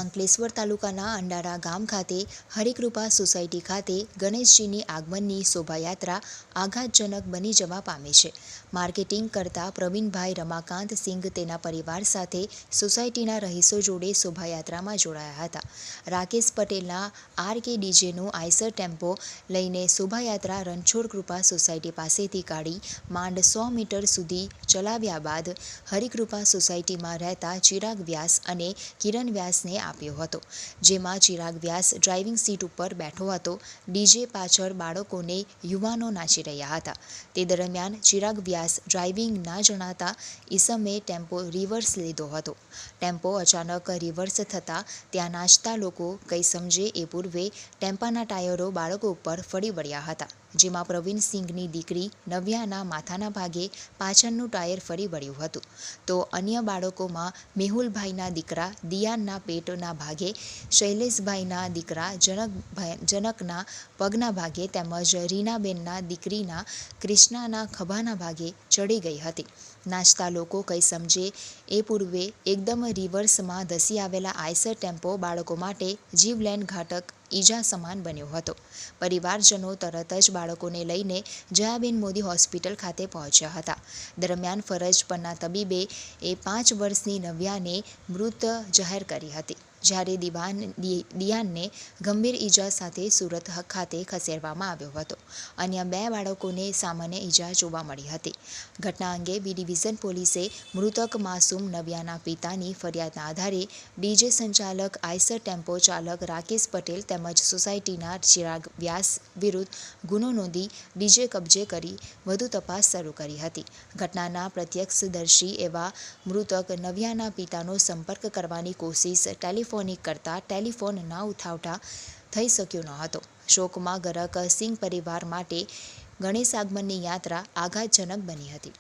અંકલેશ્વર તાલુકાના અંડારા ગામ ખાતે હરિકૃપા સોસાયટી ખાતે ગણેશજીની આગમનની શોભાયાત્રા આઘાતજનક બની જવા પામી છે. માર્કેટિંગ કરતા પ્રવીણભાઈ રમાકાંત સિંઘ તેના પરિવાર સાથે સોસાયટીના રહીશો જોડે શોભાયાત્રામાં જોડાયા હતા. રાકેશ પટેલના RK ડીજેનું આઈસર ટેમ્પો લઈને શોભાયાત્રા રણછોડ કૃપા સોસાયટી પાસેથી કાઢી માંડ 100 મીટર સુધી ચલાવ્યા બાદ હરિકૃપા સોસાયટીમાં રહેતા ચિરાગ વ્યાસ અને કિરણ વ્યાસને આપ્યો હતો, જેમાં ચિરાગ વ્યાસ ડ્રાઇવિંગ સીટ ઉપર બેઠો હતો. ડીજે પાછળ બાળકોને યુવાનો નાચી રહ્યા હતા. તે દરમિયાન ચિરાગ વ્યાસ ડ્રાઇવિંગ ના જણાતા ઈસમે ટેમ્પો રિવર્સ લીધો હતો. ટેમ્પો અચાનક રિવર્સ થતાં ત્યાં નાચતા લોકો કંઈ સમજે એ પૂર્વે ટેમ્પાના ટાયરો બાળકો ઉપર ફરી વળ્યા હતા, જેમાં પ્રવીણ સિંઘની દીકરી નવ્યાના માથાના ભાગે પાછળનું ટાયર ફરી વળ્યું હતું, તો અન્ય બાળકોમાં મેહુલભાઈના દીકરા દિયાનના પેટના ભાગે, શૈલેષભાઈના દીકરા જનકના પગના ભાગે તેમજ રીનાબેનના દીકરીના કૃષ્ણાના ખભાના ભાગે ચડી ગઈ હતી. નાચતા લોકો કંઈ સમજે એ પૂર્વે એકદમ રિવર્સમાં ધસી આવેલા આઈસર ટેમ્પો બાળકો માટે જીવલેણ ઘાતક ઈજા સમાન બન્યો હતો. પરિવારજનો તરત જ બાળકોને લઈને જયાબેન મોદી હોસ્પિટલ ખાતે પહોંચ્યા હતા. દરમિયાન ફરજ પરના તબીબે 5 વર્ષની નવ્યાને મૃત જાહેર કરી હતી, જ્યારે દિયાનને ગંભીર ઈજા સાથે સુરત ખાતે ખસેડવામાં આવ્યો હતો. અન્ય 2 બાળકોને સામાન્ય ઈજા જોવા મળી હતી. ઘટના અંગે B ડિવિઝન પોલીસે મૃતક માસૂમ નવ્યાના પિતાની ફરિયાદના આધારે ડીજે સંચાલક, આઈસર ટેમ્પો ચાલક રાકેશ પટેલ તેમજ સોસાયટીના ચિરાગ વ્યાસ વિરુદ્ધ ગુનો નોંધી ડીજે કબજે કરી વધુ તપાસ શરૂ કરી હતી. ઘટનાના પ્રત્યક્ષદર્શી એવા મૃતક નવ્યાના પિતાનો સંપર્ક કરવાની કોશિશ ટેલિફોનિક કરતા ટેલિફોન ન ઉઠાવતા થઈ શક્યો ન હતો. શોકમાં ગરક સિંઘ પરિવાર માટે ગણેશ આગમનની યાત્રા આઘાતજનક બની હતી.